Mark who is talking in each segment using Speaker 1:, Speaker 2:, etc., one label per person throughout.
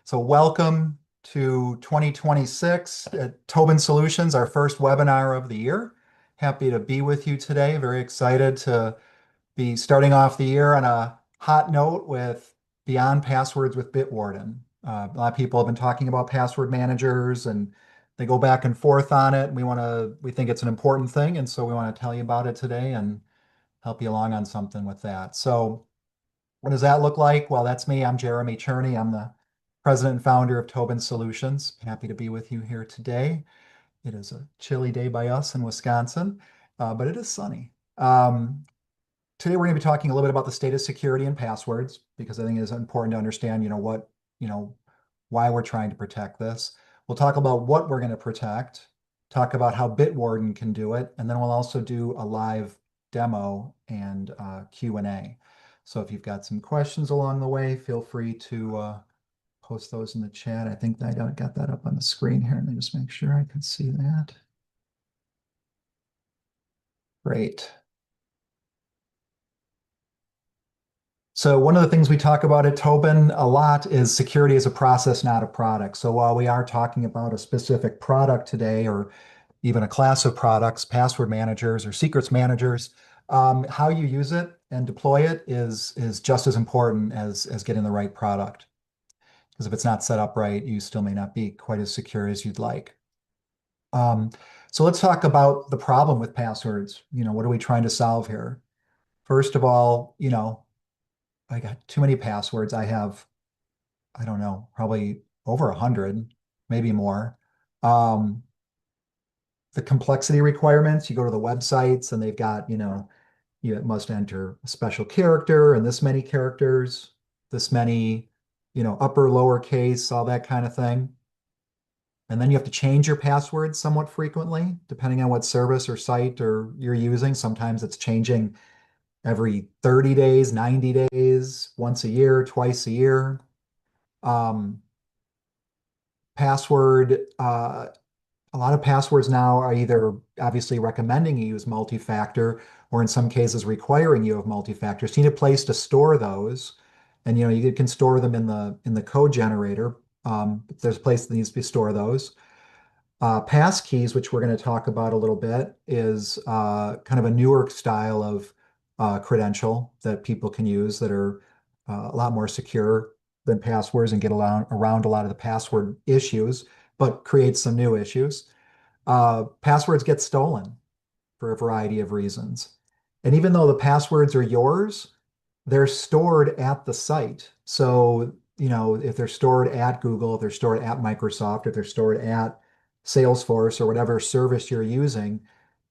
Speaker 1: So welcome to 2026 at Tobin Solutions, our first webinar of the year. Happy to be with you today. Very excited to be starting off the year on a hot note with Beyond Passwords with Bitwarden. A lot of people have been talking about password managers and they go back and forth on it. We think it's an important thing, and so we want to tell you about it today and help you along on something with that. So what does that look like? Well, that's me. I'm Jeremy Cherney. I'm the president and founder of Tobin Solutions. Happy to be with you here today. It is a chilly day by us in Wisconsin, but it is sunny. Today we're going to be talking a little bit about the state of security and passwords because I think it is important to understand, you know, why we're trying to protect this. We'll talk about what we're going to protect, talk about how Bitwarden can do it, and then we'll also do a live demo and Q&A. So if you've got some questions along the way, feel free to post those in the chat. I think I got that up on the screen here. Let me just make sure I can see that. Great. So one of the things we talk about at Tobin a lot is security as a process, not a product. So while we are talking about a specific product today, or even a class of products, password managers or secrets managers, how you use it and deploy it is just as important as getting the right product. Because if it's not set up right, you still may not be quite as secure as you'd like. Um, so let's talk about the problem with passwords. What are we trying to solve here? First of all, I got too many passwords. I have, I don't know, probably over 100, maybe more. Um, the complexity requirements, you go to the websites and they've got, you must enter a special character and this many characters, this many, upper, lower case, all that kind of thing. And then you have to change your password somewhat frequently, depending on what service or site or you're using. Sometimes it's changing every 30 days, 90 days, once a year, twice a year. Um, password, a lot of passwords now are either obviously recommending you use multi-factor or in some cases requiring you have multi-factor. So you need a place to store those. And you can store them in the code generator. But there's a place that needs to store those. Pass keys, which we're going to talk about a little bit, is kind of a newer style of credential that people can use that are a lot more secure than passwords and get around a lot of the password issues, but create some new issues. Passwords get stolen for a variety of reasons. And even though the passwords are yours, they're stored at the site. So, if they're stored at Google, if they're stored at Microsoft, if they're stored at Salesforce or whatever service you're using,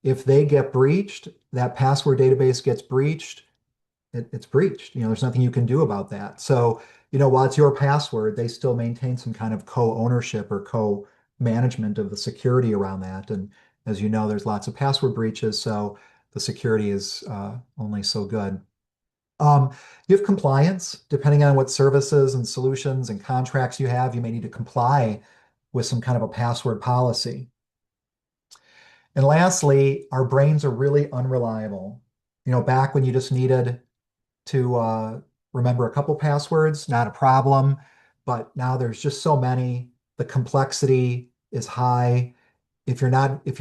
Speaker 1: if they get breached, that password database gets breached, it's breached. There's nothing you can do about that. So, while it's your password, they still maintain some kind of co-ownership or co-management of the security around that. And as you know, there's lots of password breaches, so the security is only so good. You have compliance, depending on what services and solutions and contracts you have, you may need to comply with some kind of a password policy. And lastly, our brains are really unreliable. Back when you just needed to remember a couple passwords, not a problem. But now there's just so many. The complexity is high. If you're if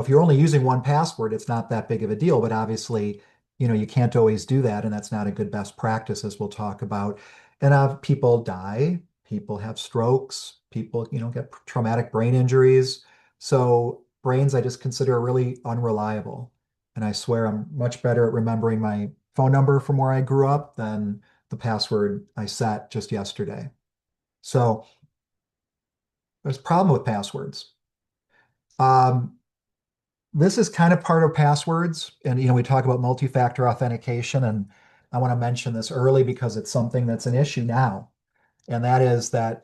Speaker 1: you're only using one password, it's not that big of a deal, but obviously, you can't always do that, and that's not a good best practice, as we'll talk about. And people die, people have strokes, people, get traumatic brain injuries. So brains I just consider really unreliable. And I swear I'm much better at remembering my phone number from where I grew up than the password I set just yesterday. So there's a problem with passwords. Um, This is kind of part of passwords. And, we talk about multi-factor authentication. And I want to mention this early because it's something that's an issue now. And that is that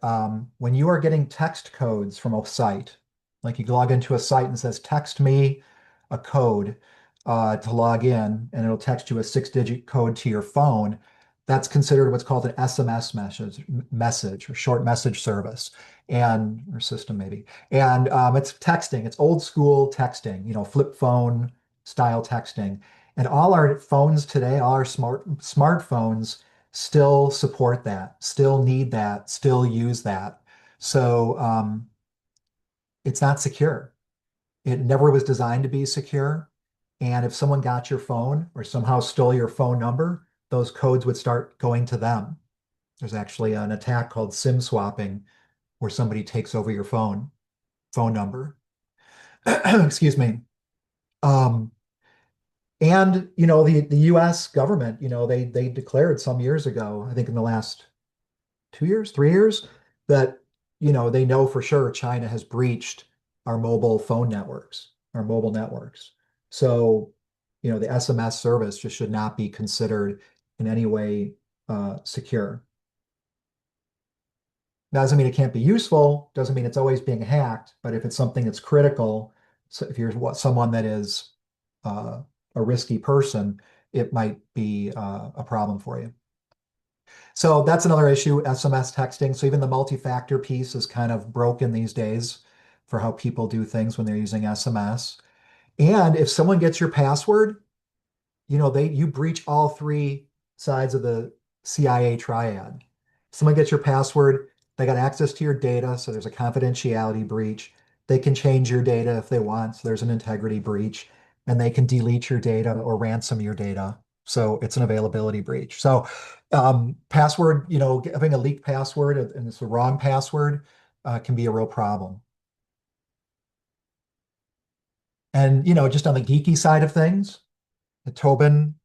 Speaker 1: when you are getting text codes from a site, like you log into a site and says, text me a code to log in, and it'll text you a 6-digit code to your phone, that's considered what's called an SMS message or short message service or system maybe. And it's texting, it's old school texting, flip phone style texting. And all our phones today, all our smartphones still support that, still need that, still use that. So it's not secure. It never was designed to be secure. And if someone got your phone or somehow stole your phone number, those codes would start going to them. There's actually an attack called SIM swapping where somebody takes over your phone number. Excuse me. Um, and the US government, they declared some years ago, I think in the last 2 years, 3 years, that they know for sure China has breached our mobile phone networks, our mobile networks. So, the SMS service just should not be considered in any way secure. Doesn't mean it can't be useful, doesn't mean it's always being hacked, but if it's something that's critical, so if you're someone that is uh, a risky person, it might be a problem for you. So that's another issue, SMS texting. So even the multi-factor piece is kind of broken these days for how people do things when they're using SMS. And if someone gets your password, you breach all three sides of the CIA triad. Someone gets your password, they got access to your data, so there's a confidentiality breach. They can change your data if they want, so there's an integrity breach, and they can delete your data or ransom your data. So it's an availability breach. So password, having a leaked password and it's the wrong password can be a real problem. And just on the geeky side of things, the Tobin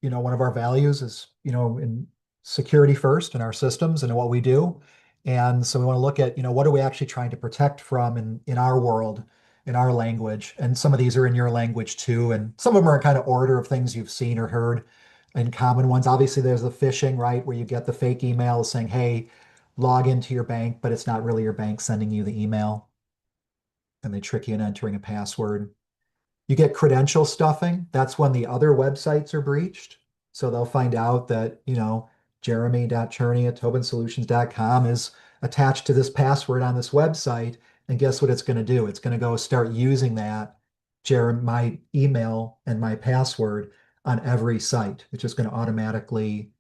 Speaker 1: one of our values is, in security first in our systems and in what we do. And so we want to look at, what are we actually trying to protect from in our world, in our language. And some of these are in your language too. And some of them are in kind of order of things you've seen or heard in common ones. Obviously, there's the phishing, right? Where you get the fake email saying, hey, log into your bank, but it's not really your bank sending you the email. And they trick you into entering a password. You get credential stuffing. That's when the other websites are breached. So they'll find out that, jeremy.cherney@tobinsolutions.com is attached to this password on this website. And guess what it's going to do? It's going to go start using my email and my password on every site. It's just going to automatically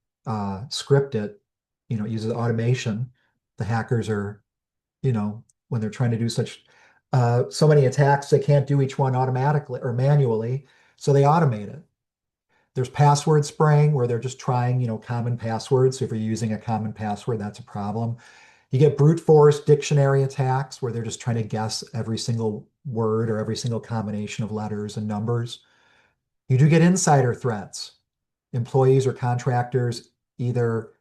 Speaker 1: script it. It uses automation. The hackers are, when they're trying to do so many attacks, they can't do each one automatically or manually, so they automate it. There's password spraying where they're just trying, common passwords. So if you're using a common password, that's a problem. You get brute force dictionary attacks where they're just trying to guess every single word or every single combination of letters and numbers. You do get insider threats. Employees or contractors either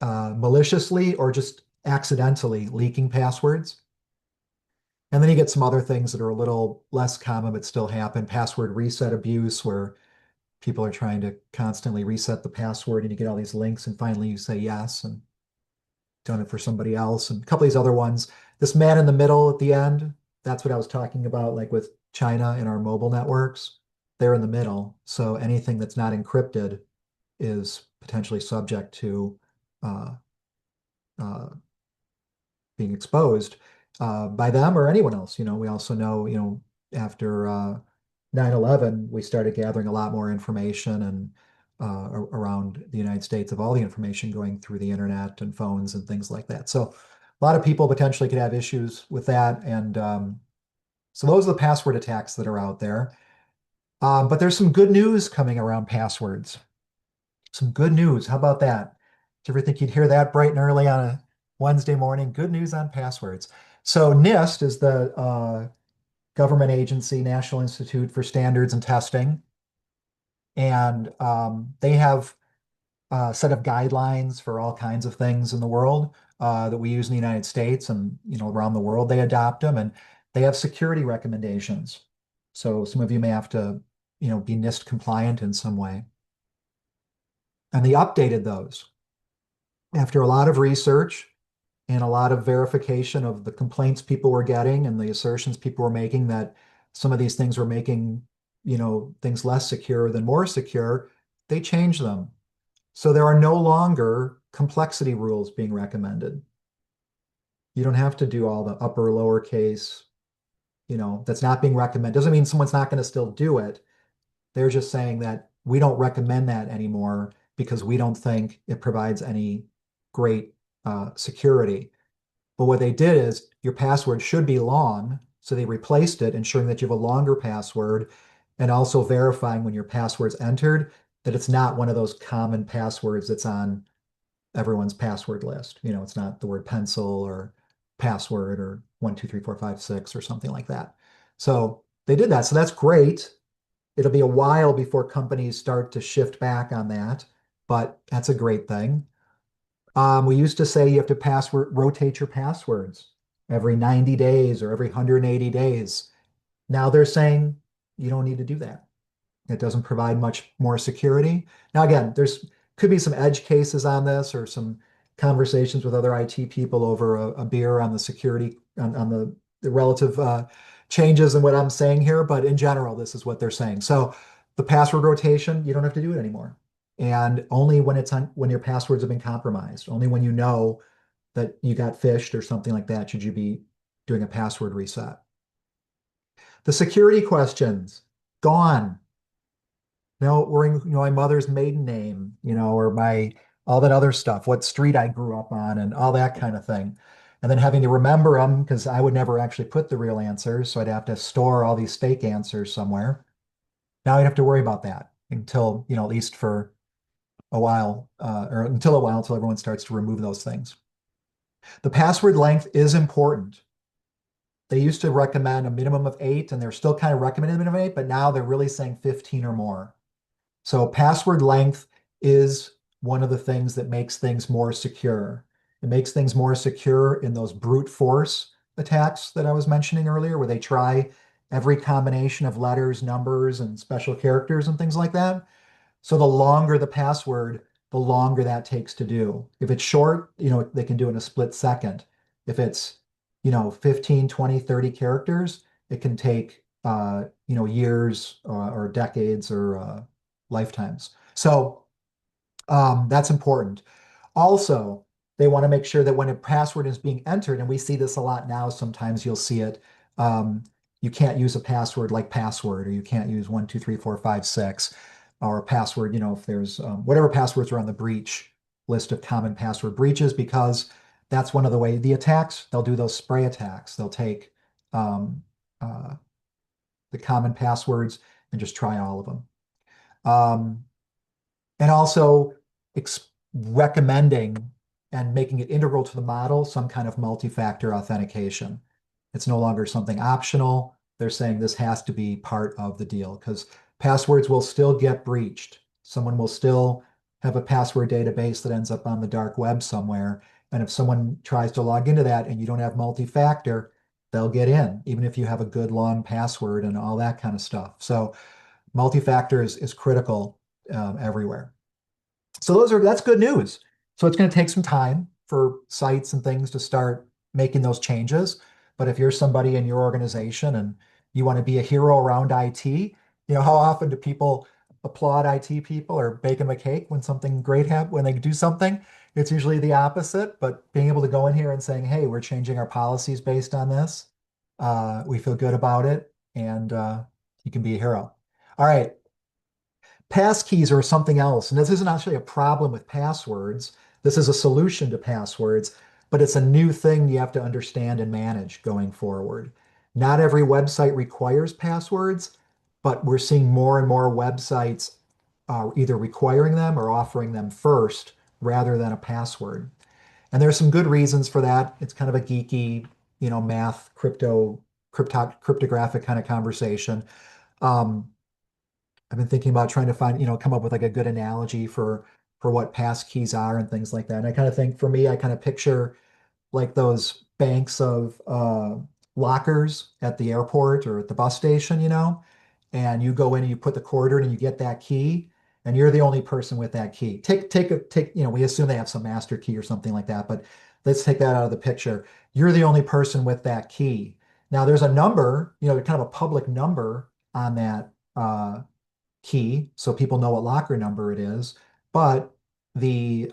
Speaker 1: maliciously or just accidentally leaking passwords. And then you get some other things that are a little less common but still happen. Password reset abuse, where people are trying to constantly reset the password and you get all these links and finally you say yes and done it for somebody else. And a couple of these other ones. This man in the middle at the end, that's what I was talking about, like with China and our mobile networks. They're in the middle. So anything that's not encrypted is potentially subject to uh, uh, being exposed by them or anyone else. We also know, after 9/11, we started gathering a lot more information and around the United States of all the information going through the internet and phones and things like that. So a lot of people potentially could have issues with that. And so those are the password attacks that are out there. But there's some good news coming around passwords. Some good news. How about that? Did you ever think you'd hear that bright and early on a Wednesday morning? Good news on passwords. So NIST is the government agency, National Institute for Standards and Testing, and they have a set of guidelines for all kinds of things in the world that we use in the United States and around the world. They adopt them, and they have security recommendations. So some of you may have to be NIST compliant in some way. And they updated those after a lot of research and a lot of verification of the complaints people were getting and the assertions people were making that some of these things were making, things less secure than more secure, they changed them. So there are no longer complexity rules being recommended. You don't have to do all the upper lowercase, that's not being recommended. Doesn't mean someone's not going to still do it. They're just saying that we don't recommend that anymore. because we don't think it provides any great security. But what they did is your password should be long, so they replaced it, ensuring that you have a longer password and also verifying when your password's entered that it's not one of those common passwords that's on everyone's password list. It's not the word pencil or password or 1 2 3 4 5 6 or something like that. So they did that. So that's great. It'll be a while before companies start to shift back on that, but that's a great thing. We used to say you have to password rotate your passwords every 90 days or every 180 days. Now they're saying you don't need to do that. It doesn't provide much more security. Now, again, there's could be some edge cases on this or some conversations with other IT people over a beer on the security on the relative changes in what I'm saying here. But in general, this is what they're saying. So the password rotation, you don't have to do it anymore. And only when when your passwords have been compromised, only when you know that you got phished or something like that, should you be doing a password reset. The security questions, gone. No, wearing, my mother's maiden name, or my all that other stuff, what street I grew up on, and all that kind of thing. And then having to remember them because I would never actually put the real answers, so I'd have to store all these fake answers somewhere. Now I'd have to worry about that until, at least for a while, or until everyone starts to remove those things. The password length is important. They used to recommend a minimum of 8, and they're still kind of recommending a minimum of 8, but now they're really saying 15 or more. So password length is one of the things that makes things more secure. It makes things more secure in those brute force attacks that I was mentioning earlier, where they try every combination of letters, numbers, and special characters and things like that. So the longer the password, the longer that takes to do. If it's short, they can do it in a split second. If it's, 15, 20, 30 characters, it can take, years or decades or lifetimes. So that's important. Also, they want to make sure that when a password is being entered, and we see this a lot now, sometimes you'll see it. Um, you can't use a password like password, or you can't use 1 2 3 4 5 6, or a password, if there's whatever passwords are on the breach list of common password breaches, because that's one of the way the attacks, they'll do those spray attacks. They'll take um, uh, the common passwords and just try all of them. Um, and also recommending and making it integral to the model some kind of multi-factor authentication. It's no longer something optional. They're saying this has to be part of the deal because passwords will still get breached. Someone will still have a password database that ends up on the dark web somewhere. And if someone tries to log into that and you don't have multi-factor, they'll get in, even if you have a good long password and all that kind of stuff. So multi-factor is critical everywhere. So that's good news. So it's going to take some time for sites and things to start making those changes. But if you're somebody in your organization and you want to be a hero around IT, how often do people applaud IT people or bake them a cake when something great happens, when they do something? It's usually the opposite. But being able to go in here and saying, hey, we're changing our policies based on this. We feel good about it, and you can be a hero. All right. Passkeys are something else. And this isn't actually a problem with passwords. This is a solution to passwords, but it's a new thing you have to understand and manage going forward. Not every website requires passwords, but we're seeing more and more websites either requiring them or offering them first rather than a password. And there's some good reasons for that. It's kind of a geeky, math, cryptographic kind of conversation. Um, I've been thinking about trying to find, come up with like a good analogy for what pass keys are and things like that. And I kind of think for me, I kind of picture like those banks of lockers at the airport or at the bus station, and you go in and you put the quarter in and you get that key, and you're the only person with that key. We assume they have some master key or something like that, but let's take that out of the picture. You're the only person with that key. Now there's a number, kind of a public number on that key, so people know what locker number it is. But the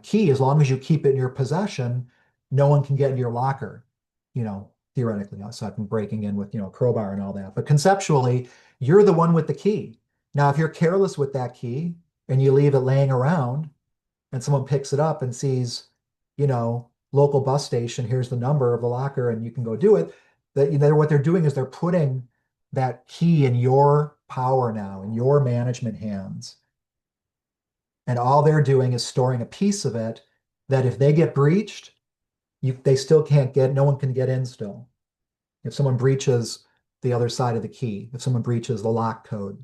Speaker 1: key, as long as you keep it in your possession, no one can get into your locker, theoretically, aside from breaking in with, a crowbar and all that. But conceptually, you're the one with the key. Now, if you're careless with that key, and you leave it laying around and someone picks it up and sees, local bus station, here's the number of the locker and you can go do it. That what they're doing is they're putting that key in your power now, in your management hands. And all they're doing is storing a piece of it that if they get breached, they still can't get, no one can get in still. If someone breaches the other side of the key, if someone breaches the lock code.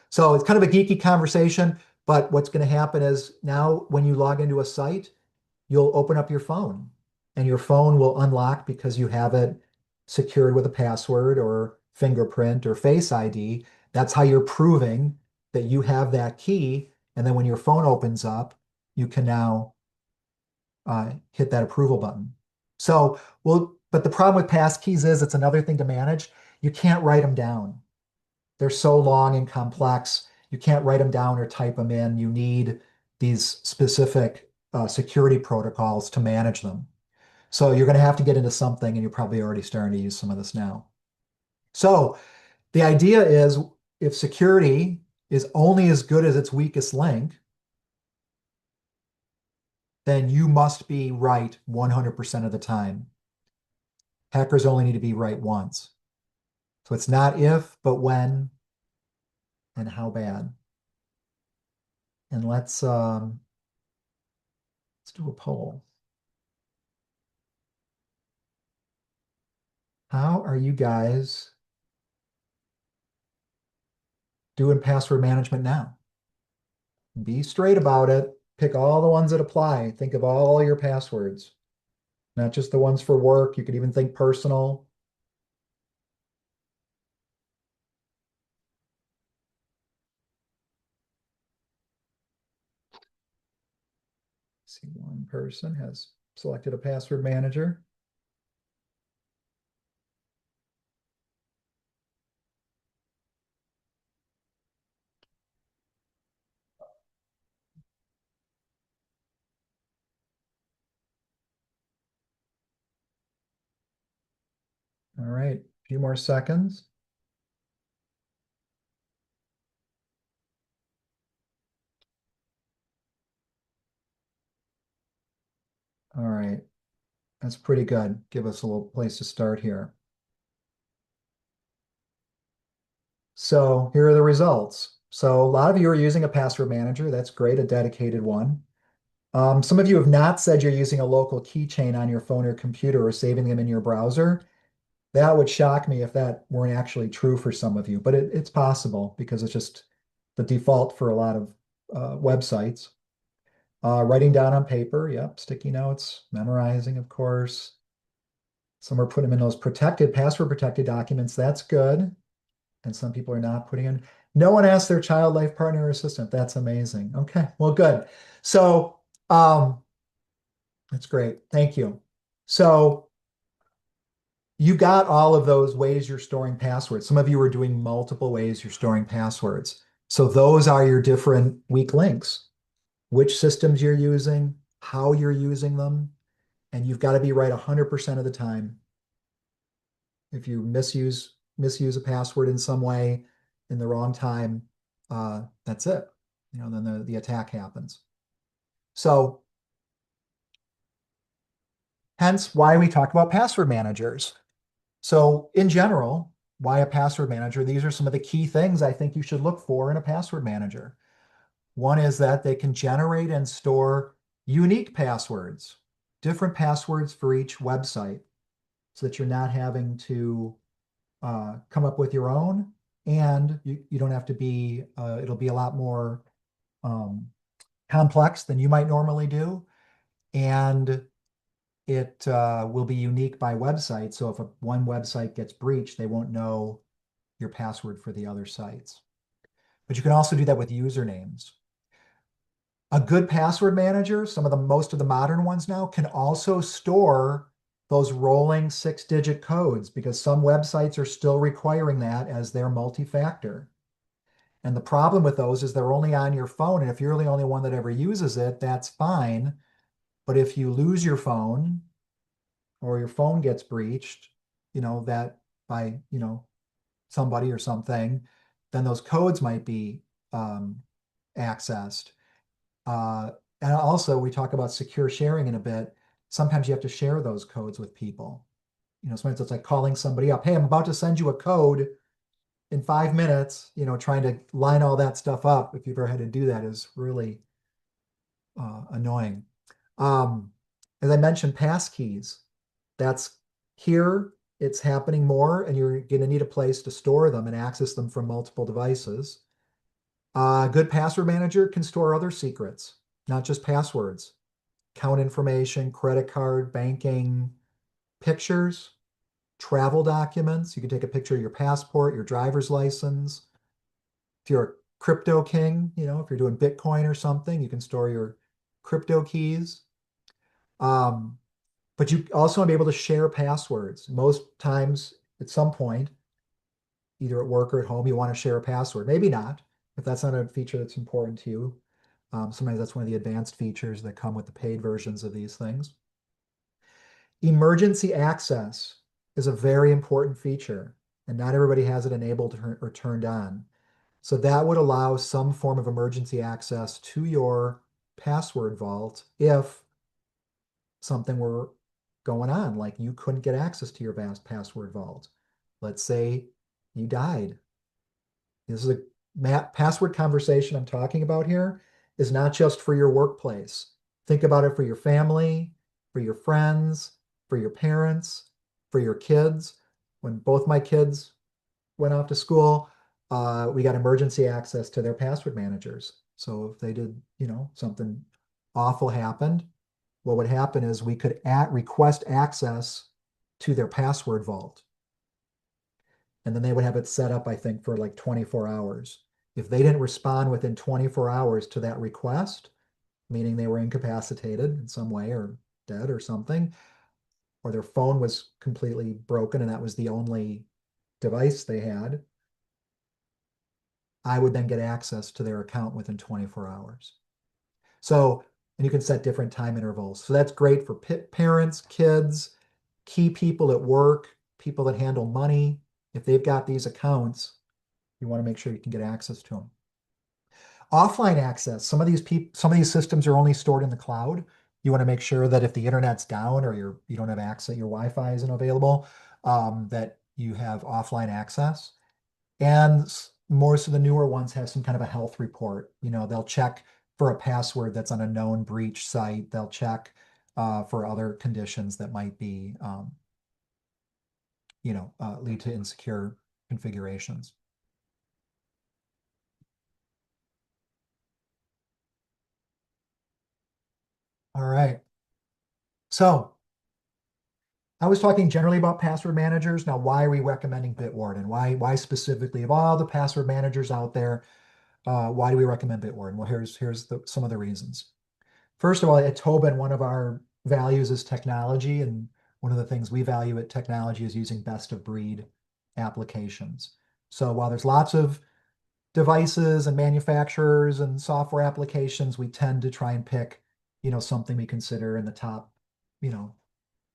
Speaker 1: So it's kind of a geeky conversation, but what's going to happen is now when you log into a site, you'll open up your phone and your phone will unlock because you have it secured with a password or fingerprint or Face ID. That's how you're proving that you have that key. And then when your phone opens up, you can now hit that approval button. So, well, but the problem with passkeys is it's another thing to manage. You can't write them down. They're so long and complex. You can't write them down or type them in. You need these specific security protocols to manage them. So you're going to have to get into something, and you're probably already starting to use some of this now. So the idea is if security is only as good as its weakest link, then you must be right 100% of the time. Hackers only need to be right once. So it's not if, but when and how bad. And let's do a poll. How are you guys doing password management now? Be straight about it. Pick all the ones that apply. Think of all your passwords, not just the ones for work. You could even think personal. See, one person has selected a password manager. All right, a few more seconds. All right, that's pretty good. Give us a little place to start here. So here are the results. So a lot of you are using a password manager. That's great, a dedicated one. Some of you have not said you're using a local keychain on your phone or computer or saving them in your browser. That would shock me if that weren't actually true for some of you, but it's possible because it's just the default for a lot of websites. Writing down on paper, yep, sticky notes, memorizing, of course. Some are putting them in those protected, password protected documents. That's good. And some people are not putting in. No one asked their child life partner or assistant. That's amazing. Okay, well, good. So that's great. Thank you. So you got all of those ways you're storing passwords. Some of you are doing multiple ways you're storing passwords. So those are your different weak links, which systems you're using, how you're using them, and you've got to be right 100% of the time. If you misuse a password in some way in the wrong time, that's it. Then the attack happens. So hence why we talk about password managers. So in general, why a password manager? These are some of the key things I think you should look for in a password manager. One is that they can generate and store unique passwords, different passwords for each website, so that you're not having to come up with your own, and you don't have to be, it'll be a lot more um, complex than you might normally do. And it will be unique by website. So if one website gets breached, they won't know your password for the other sites. But you can also do that with usernames. A good password manager, most of the modern ones now, can also store those rolling 6-digit codes because some websites are still requiring that as their multi-factor. And the problem with those is they're only on your phone. And if you're the only one that ever uses it, that's fine. But if you lose your phone or your phone gets breached, that by, somebody or something, then those codes might be accessed. Uh, and also, we talk about secure sharing in a bit. Sometimes you have to share those codes with people. Sometimes it's like calling somebody up. Hey, I'm about to send you a code in 5 minutes. Trying to line all that stuff up, if you've ever had to do that, is really annoying. Um, as I mentioned, passkeys. That's here. It's happening more, and you're going to need a place to store them and access them from multiple devices. A good password manager can store other secrets, not just passwords. Account information, credit card, banking, pictures, travel documents. You can take a picture of your passport, your driver's license. If you're a crypto king, if you're doing Bitcoin or something, you can store your crypto keys. Um, but you also want to be able to share passwords. Most times, at some point, either at work or at home, you want to share a password. Maybe not, if that's not a feature that's important to you. Sometimes that's one of the advanced features that come with the paid versions of these things. Emergency access is a very important feature, and not everybody has it enabled or turned on. So that would allow some form of emergency access to your password vault if something were going on, like you couldn't get access to your password vault. Let's say you died. This is a password conversation I'm talking about here is not just for your workplace. Think about it for your family, for your friends, for your parents, for your kids. When both my kids went off to school, we got emergency access to their password managers. So if they did, something awful happened, what would happen is we could request access to their password vault. And then they would have it set up, I think, for like 24 hours. If they didn't respond within 24 hours to that request, meaning they were incapacitated in some way or dead or something, or their phone was completely broken and that was the only device they had, I would then get access to their account within 24 hours. So, and you can set different time intervals. So that's great for parents, kids, key people at work, people that handle money. If they've got these accounts, you want to make sure you can get access to them. Offline access. Some of these systems are only stored in the cloud. You want to make sure that if the internet's down or you don't have access, your Wi-Fi isn't available, that you have offline access. And most of the newer ones have some kind of a health report. They'll check for a password that's on a known breach site. They'll check for other conditions that might be, lead to insecure configurations. All right. So I was talking generally about password managers. Now, why are we recommending Bitwarden? Why specifically of all the password managers out there, why do we recommend Bitwarden? Well, here's some of the reasons. First of all, at Tobin, one of our values is technology, and one of the things we value at technology is using best of breed applications. So while there's lots of devices and manufacturers and software applications, we tend to try and pick, something we consider in the you know,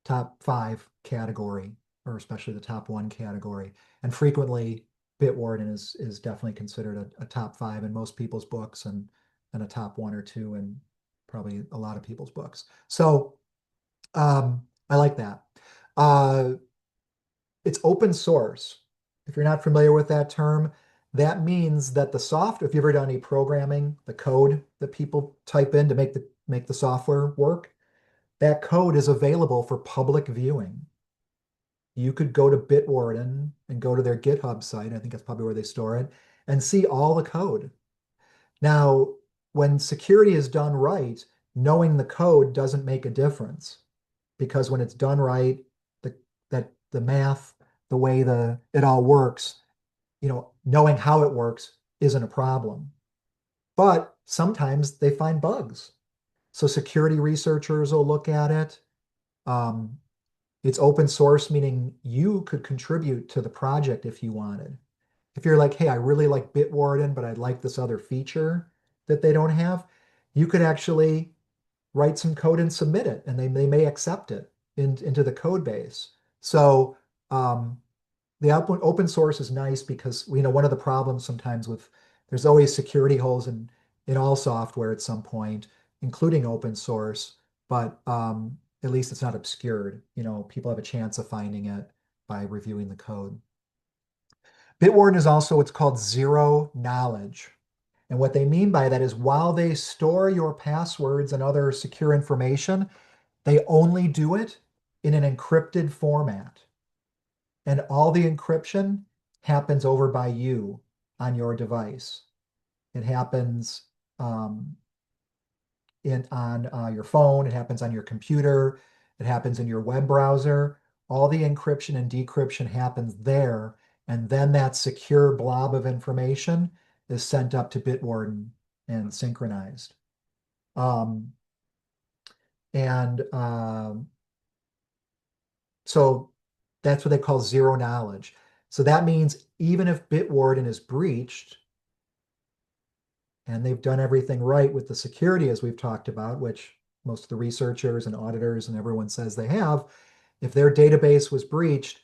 Speaker 1: top five category, or especially the top one category. And frequently, Bitwarden is definitely considered a top five in most people's books and a top one or two in probably a lot of people's books. So I like that. Uh, it's open source. If you're not familiar with that term, that means that the software, if you've ever done any programming, the code that people type in to make the software work, that code is available for public viewing. You could go to Bitwarden and go to their GitHub site, I think that's probably where they store it, and see all the code. Now, when security is done right, knowing the code doesn't make a difference because when it's done right, the that the math, the way it all works, knowing how it works isn't a problem. But sometimes they find bugs. So security researchers will look at it. Um, it's open source, meaning you could contribute to the project if you wanted. If you're like, hey, I really like Bitwarden, but I'd like this other feature that they don't have, you could actually write some code and submit it, and they may accept it into the code base. So the open source is nice because one of the problems sometimes there's always security holes in all software at some point, including open source, but at least it's not obscured. People have a chance of finding it by reviewing the code. Bitwarden is also what's called zero knowledge. And what they mean by that is while they store your passwords and other secure information, they only do it in an encrypted format. And all the encryption happens over by you on your device. It happens um, on your phone, it happens on your computer, it happens in your web browser. All the encryption and decryption happens there, and then that secure blob of information is sent up to Bitwarden and synchronized. Um, and so that's what they call zero knowledge. So that means even if Bitwarden is breached, and they've done everything right with the security, as we've talked about, which most of the researchers and auditors and everyone says they have. If their database was breached,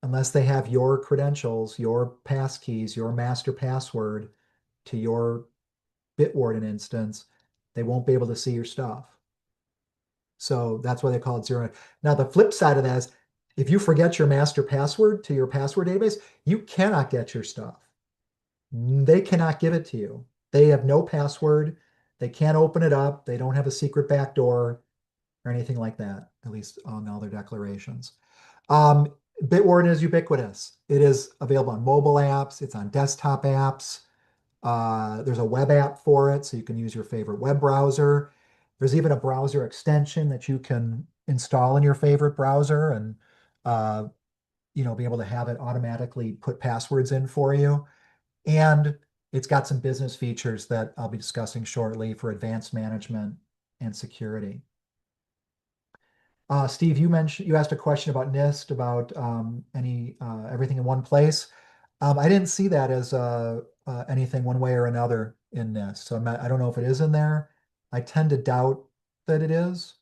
Speaker 1: unless they have your credentials, your passkeys, your master password to your Bitwarden instance, they won't be able to see your stuff. So that's why they call it zero. Now, the flip side of that is if you forget your master password to your password database, you cannot get your stuff. They cannot give it to you. They have no password. They can't open it up. They don't have a secret backdoor or anything like that, at least on all their declarations. Um, Bitwarden is ubiquitous. It is available on mobile apps. It's on desktop apps. There's a web app for it, so you can use your favorite web browser. There's even a browser extension that you can install in your favorite browser and uh, be able to have it automatically put passwords in for you. And it's got some business features that I'll be discussing shortly for advanced management and security. Steve, you asked a question about NIST, about any everything in one place. I didn't see that as anything one way or another in NIST, so I don't know if it is in there. I tend to doubt that it is,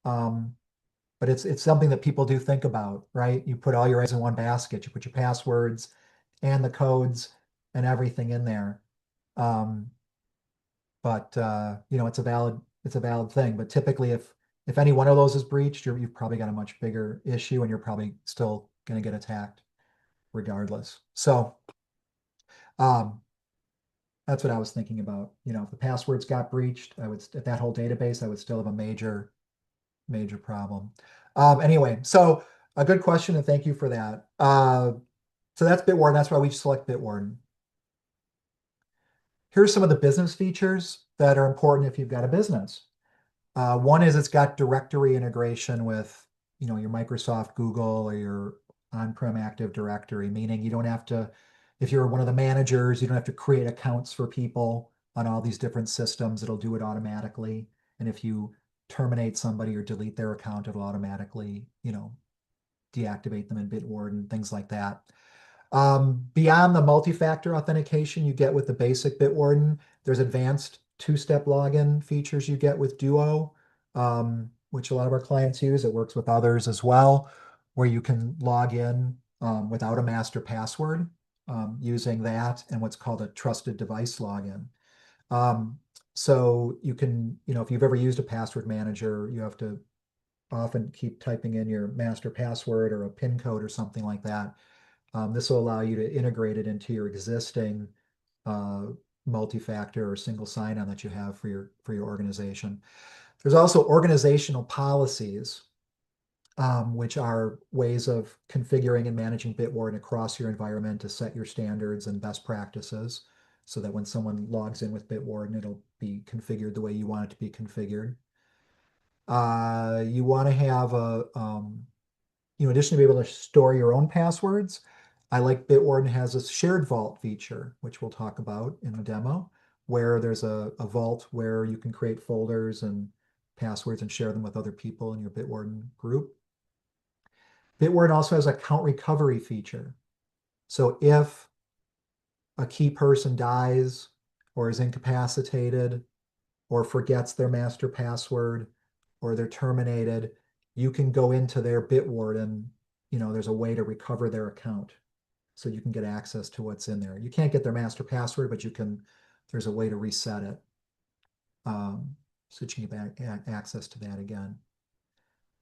Speaker 1: um, but it's something that people do think about, right? You put all your eggs in one basket. You put your passwords and the codes and everything in there. Um, but it's a valid thing. But typically, if any one of those is breached, you've probably got a much bigger issue, and you're probably still going to get attacked regardless. So um, that's what I was thinking about. If the passwords got breached, if that whole database, I would still have a major problem. Anyway, so a good question, and thank you for that. So that's Bitwarden. That's why we select Bitwarden. Here's some of the business features that are important if you've got a business. One is it's got directory integration with, your Microsoft, Google, or your on-prem Active Directory, meaning you don't have to, if you're one of the managers, you don't have to create accounts for people on all these different systems. It'll do it automatically. And if you terminate somebody or delete their account, it'll automatically, deactivate them in Bitwarden, things like that. Beyond the multi-factor authentication you get with the basic Bitwarden, there's advanced two-step login features you get with Duo, which a lot of our clients use. It works with others as well, where you can log in without a master password using that and what's called a trusted device login. Um, so you can, if you've ever used a password manager, you have to often keep typing in your master password or a PIN code or something like that. This will allow you to integrate it into your existing uh, multi-factor or single sign-on that you have for your organization. There's also organizational policies, which are ways of configuring and managing Bitwarden across your environment to set your standards and best practices so that when someone logs in with Bitwarden, it'll be configured the way you want it to be configured. You want to have in addition to be able to store your own passwords, I like Bitwarden has a shared vault feature, which we'll talk about in the demo, where there's a vault where you can create folders and passwords and share them with other people in your Bitwarden group. Bitwarden also has a account recovery feature. So if a key person dies or is incapacitated or forgets their master password or they're terminated, you can go into their Bitwarden. There's a way to recover their account so you can get access to what's in there. You can't get their master password, but there's a way to reset it. um, so that you can get access to that again.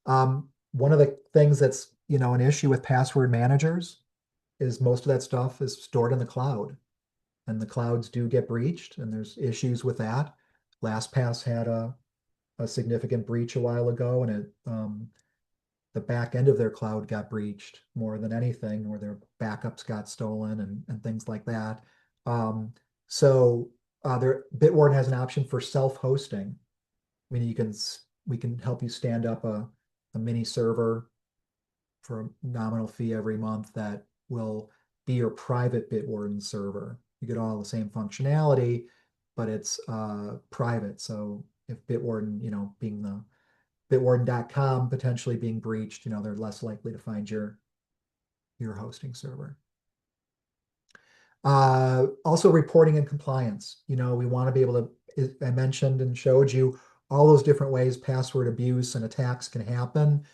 Speaker 1: One of the things that's, an issue with password managers is most of that stuff is stored in the cloud, and the clouds do get breached, and there's issues with that. LastPass had a significant breach a while ago, and the back end of their cloud got breached more than anything, where their backups got stolen and things like that. Um, so Bitwarden has an option for self-hosting. I mean, we can help you stand up a mini server for a nominal fee every month that will be your private Bitwarden server. You get all the same functionality, but it's private. So if Bitwarden, being the Bitwarden.com potentially being breached, they're less likely to find your hosting server. Also reporting and compliance. We want to be able to, I mentioned and showed you all those different ways password abuse and attacks can happen.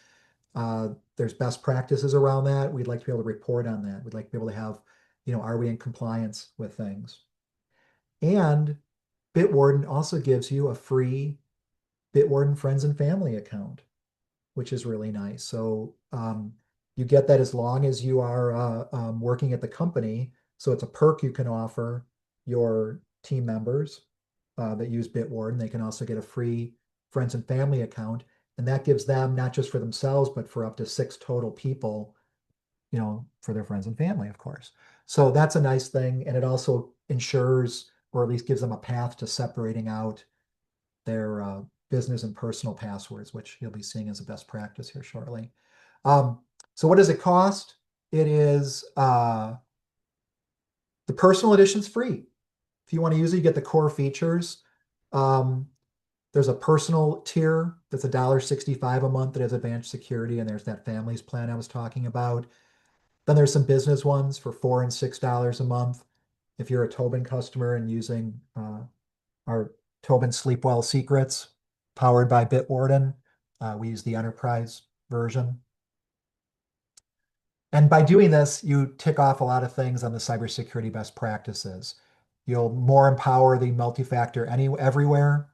Speaker 1: There's best practices around that. We'd like to be able to report on that. We'd like to be able to have, are we in compliance with things? And Bitwarden also gives you a free Bitwarden Friends and Family account, which is really nice. So you get that as long as you are working at the company. So it's a perk you can offer your team members that use Bitwarden. They can also get a free friends and family account. And that gives them, not just for themselves, but for up to 6 total people, for their friends and family, of course. So that's a nice thing. And it also ensures, or at least gives them a path to separating out their business and personal passwords, which you'll be seeing as a best practice here shortly. Um, so what does it cost? It is the personal edition's free. If you want to use it, you get the core features. Um, there's a personal tier that's $1.65 a month that has advanced security, and there's that families plan I was talking about. Then there's some business ones for $4 and $6 a month. If you're a Tobin customer and using our Tobin Sleepwell Secrets, powered by Bitwarden, we use the enterprise version. And by doing this, you tick off a lot of things on the cybersecurity best practices. You'll more empower the multi-factor everywhere.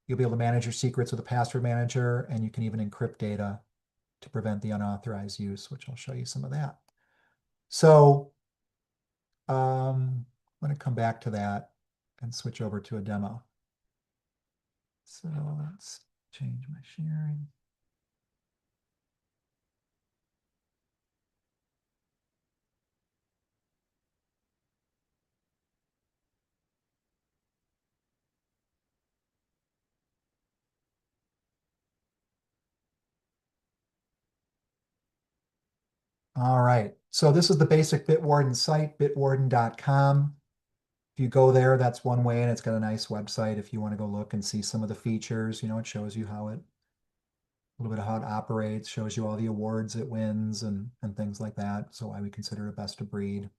Speaker 1: You'll be able to manage your secrets with a password manager, and you can even encrypt data to prevent the unauthorized use, which I'll show you some of that. So I'm going to come back to that and switch over to a demo. So let's change my sharing. All right. So this is the basic Bitwarden site, bitwarden.com. If you go there, that's one way, and it's got a nice website if you want to go look and see some of the features. It shows you a little bit of how it operates, shows you all the awards it wins and things like that. So why we consider it best of breed,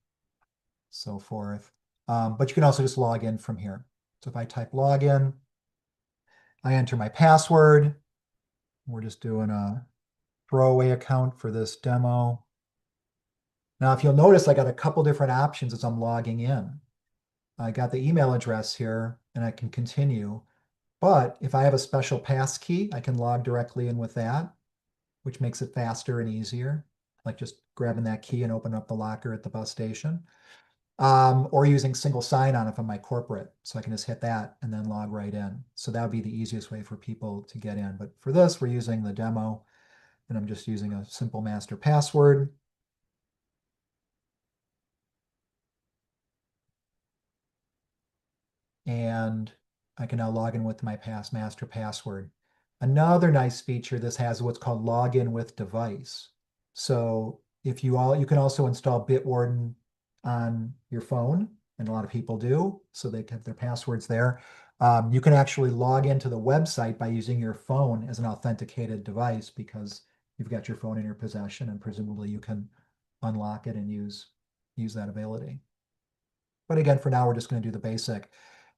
Speaker 1: so forth. But you can also just log in from here. So if I type login, I enter my password. We're just doing a throwaway account for this demo. Now, if you'll notice, I got a couple different options as I'm logging in. I got the email address here, and I can continue. But if I have a special pass key, I can log directly in with that, which makes it faster and easier, like just grabbing that key and open up the locker at the bus station. Or using single sign-on if I'm my corporate. So I can just hit that and then log right in. So that would be the easiest way for people to get in. But for this, we're using the demo, and I'm just using a simple master password. And I can now log in with my master password. Another nice feature this has what's called login with device. So if you can also install Bitwarden on your phone, and a lot of people do, so they have their passwords there. You can actually log into the website by using your phone as an authenticated device because you've got your phone in your possession, and presumably you can unlock it and use that ability. But again, for now, we're just going to do the basic.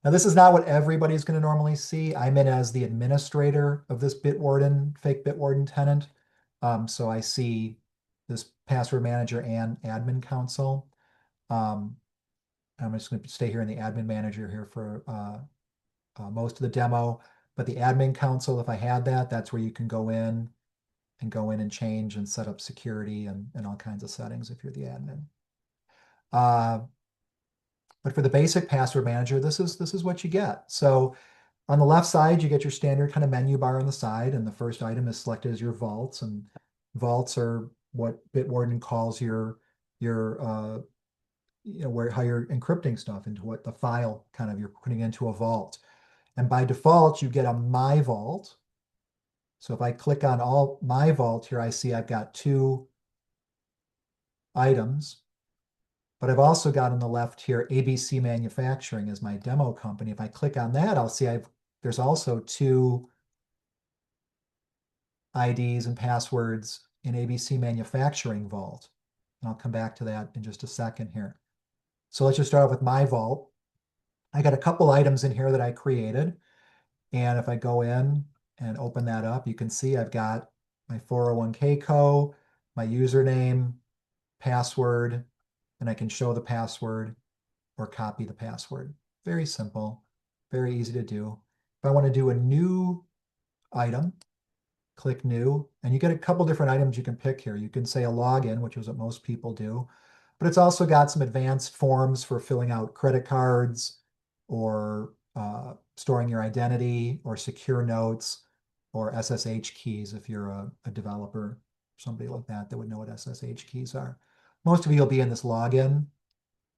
Speaker 1: Now, this is not what everybody's going to normally see. I'm in as the administrator of this Bitwarden, fake Bitwarden tenant. So I see this password manager and admin console. I'm just going to stay here in the admin manager here for most of the demo. But the admin console, if I had that, that's where you can go in and change and set up security and all kinds of settings if you're the admin. Uh, but for the basic password manager, this is what you get. So on the left side, you get your standard kind of menu bar on the side, and the first item is selected as your vaults, and vaults are what Bitwarden calls your where how you're encrypting stuff into what the file kind of you're putting into a vault. And by default, you get a My Vault. So if I click on all My Vault here, I see I've got two items, but I've also got on the left here ABC Manufacturing as my demo company. If I click on that, I'll see there's also two IDs and passwords in ABC Manufacturing Vault. And I'll come back to that in just a second here. So let's just start off with My Vault. I got a couple items in here that I created. And if I go in and open that up, you can see I've got my 401k co, my username, password, and I can show the password or copy the password. Very simple, very easy to do. If I want to do a new item, click new, and you get a couple different items you can pick here. You can say a login, which is what most people do, but it's also got some advanced forms for filling out credit cards or storing your identity or secure notes or SSH keys if you're a developer, somebody like that that would know what SSH keys are. Most of you will be in this login.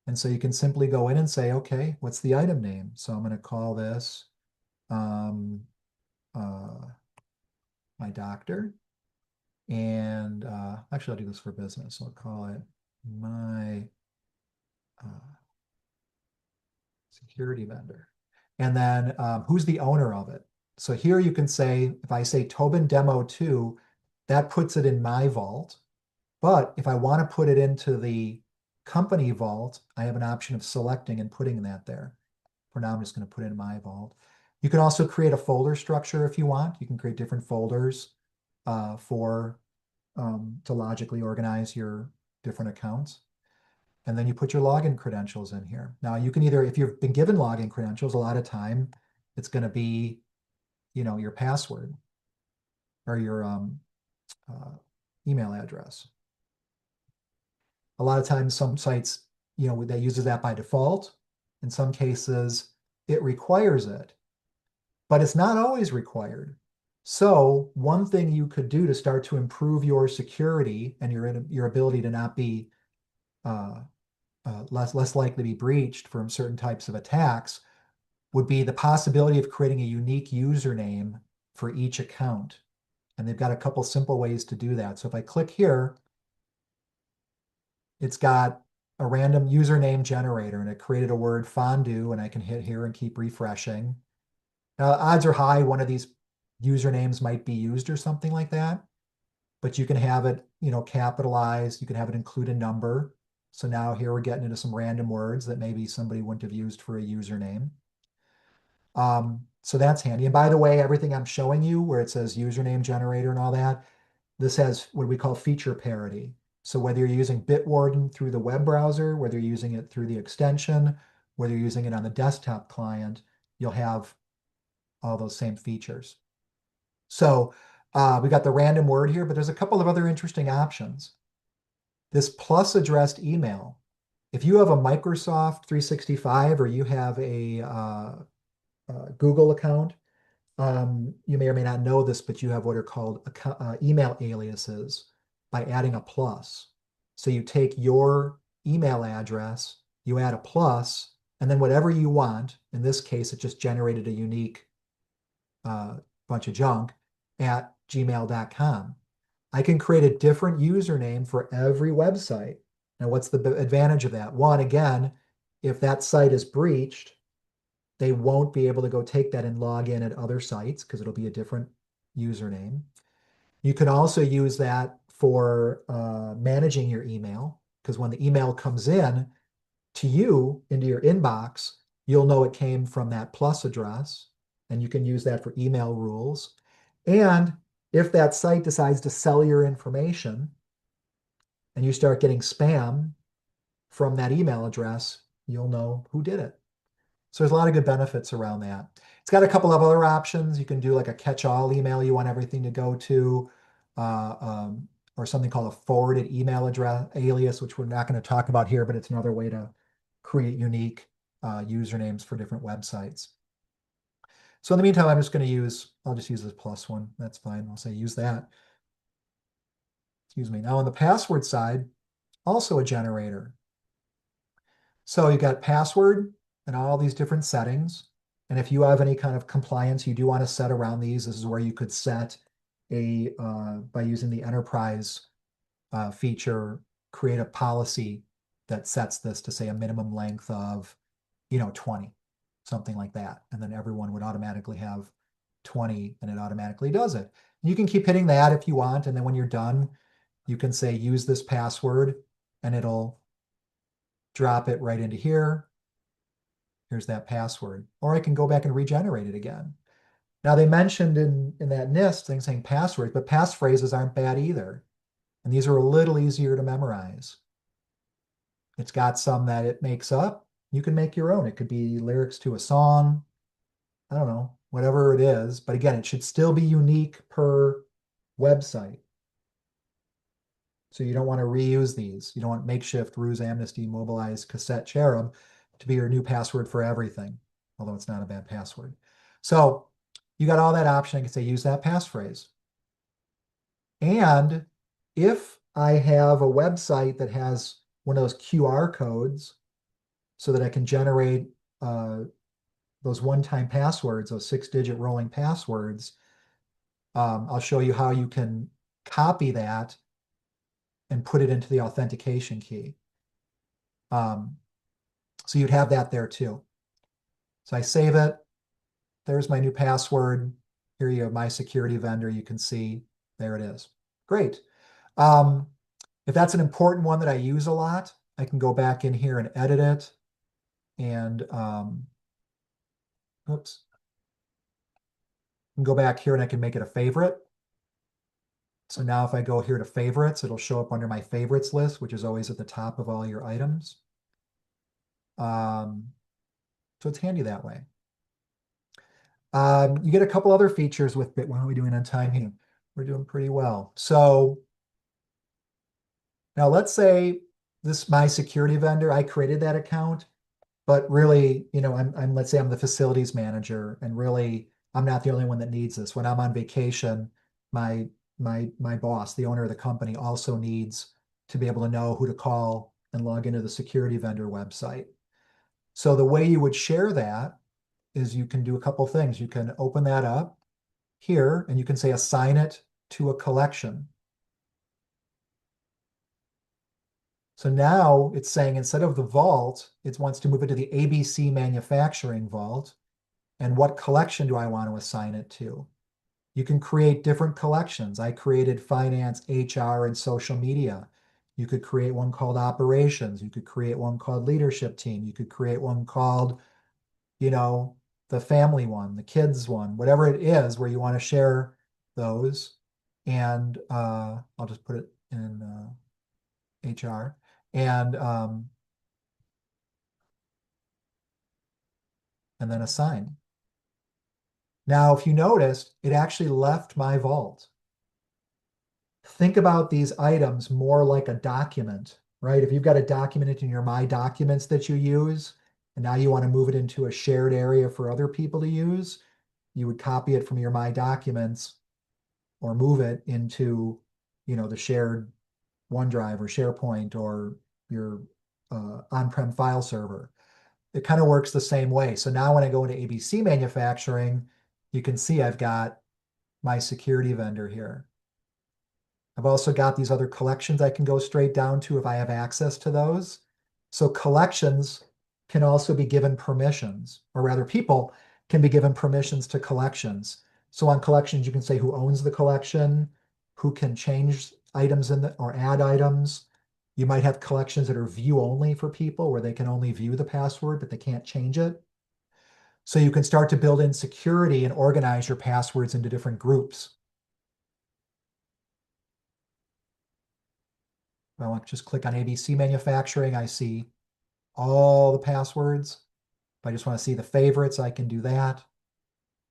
Speaker 1: And so you can simply go in and say, okay, what's the item name? So I'm going to call this um, uh, my doctor. And actually, I'll do this for business. I'll call it my security vendor. And then who's the owner of it? So here you can say, if I say Tobin Demo 2, that puts it in my vault. But if I want to put it into the company vault, I have an option of selecting and putting that there. For now, I'm just going to put it in my vault. You can also create a folder structure if you want. You can create different folders to logically organize your different accounts. And then you put your login credentials in here. Now you can either, if you've been given login credentials, a lot of time it's going to be, your password or your uh, email address. A lot of times some sites, that uses that by default. In some cases, it requires it, but it's not always required. So one thing you could do to start to improve your security and your ability to not be uh, less likely to be breached from certain types of attacks would be the possibility of creating a unique username for each account. And they've got a couple simple ways to do that. So if I click here, it's got a random username generator and it created a word fondue, and I can hit here and keep refreshing. Now, odds are high one of these usernames might be used or something like that, but you can have it, capitalized. You can have it include a number. So now here we're getting into some random words that maybe somebody wouldn't have used for a username. So that's handy. And by the way, everything I'm showing you where it says username generator and all that, this has what we call feature parity. So whether you're using Bitwarden through the web browser, whether you're using it through the extension, whether you're using it on the desktop client, you'll have all those same features. So we got the random word here, but there's a couple of other interesting options. This plus addressed email. If you have a Microsoft 365 or you have a Google account, you may or may not know this, but you have what are called email aliases by adding a plus. So you take your email address, you add a plus, and then whatever you want, in this case, it just generated a unique bunch of junk at gmail.com. I can create a different username for every website. Now, what's the advantage of that? One, again, if that site is breached, they won't be able to go take that and log in at other sites because it'll be a different username. You can also use that for managing your email, because when the email comes in to you into your inbox, you'll know it came from that plus address, and you can use that for email rules. And if that site decides to sell your information and you start getting spam from that email address, you'll know who did it. So there's a lot of good benefits around that. It's got a couple of other options. You can do like a catch-all email you want everything to go to, uh, um, or something called a forwarded email address alias, which we're not going to talk about here, but it's another way to create unique usernames for different websites. So in the meantime, I'll just use this plus one. That's fine. I'll say use that. Excuse me. Now on the password side, also a generator. So you got password and all these different settings. And if you have any kind of compliance you do want to set around these, this is where you could set by using the enterprise feature, create a policy that sets this to say a minimum length of, 20, something like that. And then everyone would automatically have 20 and it automatically does it. You can keep hitting that if you want. And then when you're done, you can say use this password and it'll drop it right into here. Here's that password. Or I can go back and regenerate it again. Now they mentioned in that NIST thing saying passwords, but passphrases aren't bad either. And these are a little easier to memorize. It's got some that it makes up. You can make your own. It could be lyrics to a song. I don't know, whatever it is. But again, it should still be unique per website. So you don't want to reuse these. You don't want makeshift, ruse, amnesty, mobilize, cassette, cherub to be your new password for everything, although it's not a bad password. So you got all that option. I can say use that passphrase. And if I have a website that has one of those QR codes so that I can generate those one-time passwords, those 6-digit rolling passwords, I'll show you how you can copy that and put it into the authentication key. So you'd have that there too. So I save it. There's my new password. Here you have my security vendor. You can see there it is. Great. If that's an important one that I use a lot, I can go back in here and edit it. And oops. I can go back here and I can make it a favorite. So now if I go here to favorites, it'll show up under my favorites list, which is always at the top of all your items. So it's handy that way. You get a couple other features with Bit. What are we doing on time here? We're doing pretty well. So now let's say this my security vendor, I created that account, but really, let's say I'm the facilities manager, and really I'm not the only one that needs this. When I'm on vacation, my boss, the owner of the company, also needs to be able to know who to call and log into the security vendor website. So the way you would share that is you can do a couple things. You can open that up here and you can say assign it to a collection. So now it's saying instead of the vault, it wants to move it to the ABC manufacturing vault. And what collection do I want to assign it to? You can create different collections. I created finance, HR, and social media. You could create one called operations. You could create one called leadership team. You could create one called, the family one, the kids one, whatever it is where you want to share those. And I'll just put it in HR. And then assign. Now, if you noticed, it actually left my vault. Think about these items more like a document, right? If you've got a document in your My Documents that you use, and now you want to move it into a shared area for other people to use, you would copy it from your My Documents or move it into, the shared OneDrive or SharePoint or your on-prem file server. It kind of works the same way. So now when I go into ABC manufacturing, you can see I've got my security vendor here. I've also got these other collections I can go straight down to if I have access to those. So collections can also be given permissions, or rather people can be given permissions to collections. So on collections, you can say who owns the collection, who can change items or add items. You might have collections that are view only for people where they can only view the password, but they can't change it. So you can start to build in security and organize your passwords into different groups. Well, I just click on ABC manufacturing. I see all the passwords. If I just want to see the favorites, I can do that.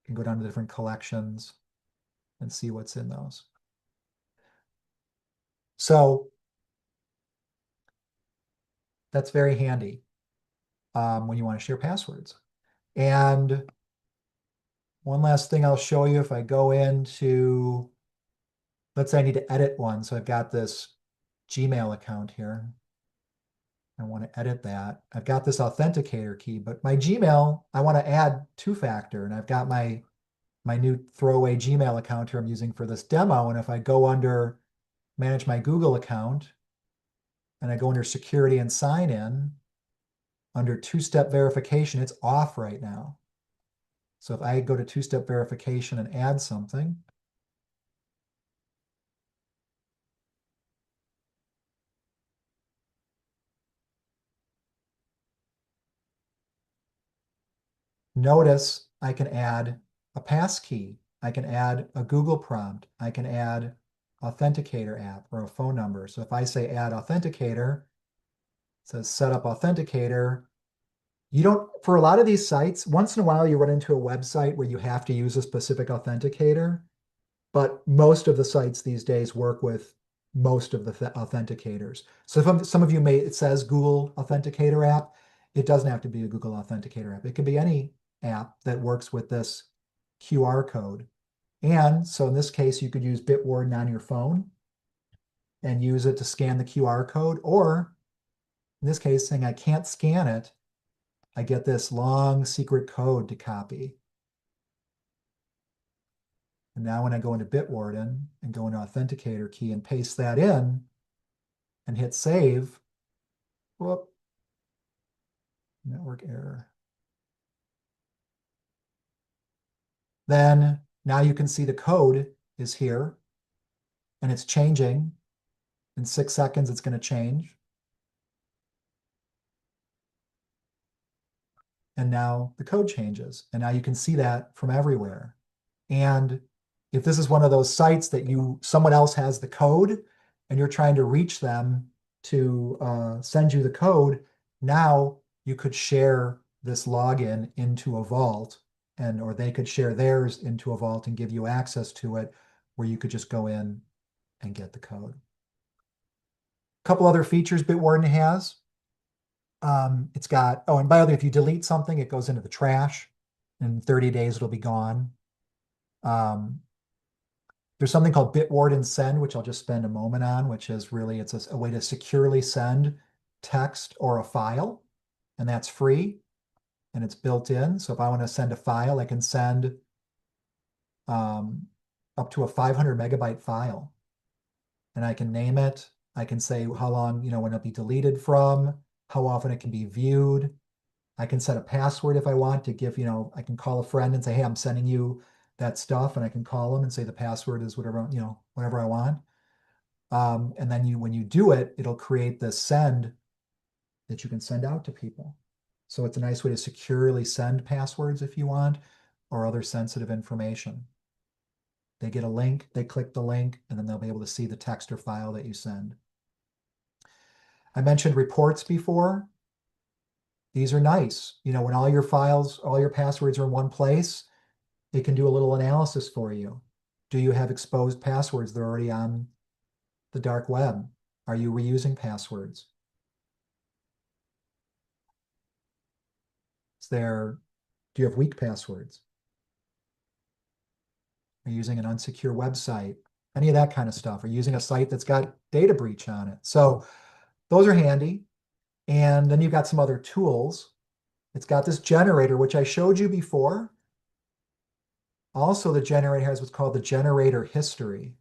Speaker 1: can go down to different collections and see what's in those. So that's very handy when you want to share passwords. And one last thing I'll show you if I go into, let's say I need to edit one. So I've got this Gmail account here. I want to edit that. I've got this authenticator key, but my Gmail, I want to add two-factor, and I've got my new throwaway Gmail account here I'm using for this demo. And if I go under manage my Google account and I go under security and sign in, under two-step verification, it's off right now. So if I go to two-step verification and add something, notice I can add a pass key. I can add a Google prompt. I can add authenticator app or a phone number. So if I say add authenticator, it says set up authenticator. You don't, for a lot of these sites, once in a while you run into a website where you have to use a specific authenticator, but most of the sites these days work with most of the authenticators. So if some of you may, it says Google Authenticator app, it doesn't have to be a Google Authenticator app. It could be any app that works with this QR code. And so in this case, you could use Bitwarden on your phone and use it to scan the QR code, or in this case, saying I can't scan it, I get this long secret code to copy. And now when I go into Bitwarden and go into Authenticator key and paste that in and hit save, whoop, network error. Then now you can see the code is here and it's changing. In 6 seconds, it's going to change. And now the code changes. And now you can see that from everywhere. And if this is one of those sites that someone else has the code and you're trying to reach them to send you the code, now you could share this login into a vault, or they could share theirs into a vault and give you access to it, where you could just go in and get the code. A couple other features Bitwarden has. It's got, oh, and by the way, if you delete something, it goes into the trash. In 30 days, it'll be gone. There's something called Bitwarden Send, which I'll just spend a moment on, which is really, it's a way to securely send text or a file, and that's free, and it's built in. So if I want to send a file, I can send up to a 500 megabyte file, and I can name it. I can say how long, when it'll be deleted from, how often it can be viewed. I can set a password if I want to give, I can call a friend and say, hey, I'm sending you that stuff, and I can call them and say the password is whatever, whatever I want. And then when you do it, it'll create this send that you can send out to people. So it's a nice way to securely send passwords if you want, or other sensitive information. They get a link, they click the link, and then they'll be able to see the text or file that you send. I mentioned reports before. These are nice. When all your files, all your passwords are in one place, it can do a little analysis for you. Do you have exposed passwords that are already on the dark web? Are you reusing passwords? Do you have weak passwords? Are you using an unsecure website? Any of that kind of stuff. Are you using a site that's got data breach on it? So those are handy. And then you've got some other tools. It's got this generator, which I showed you before. Also, the generator has what's called the generator history.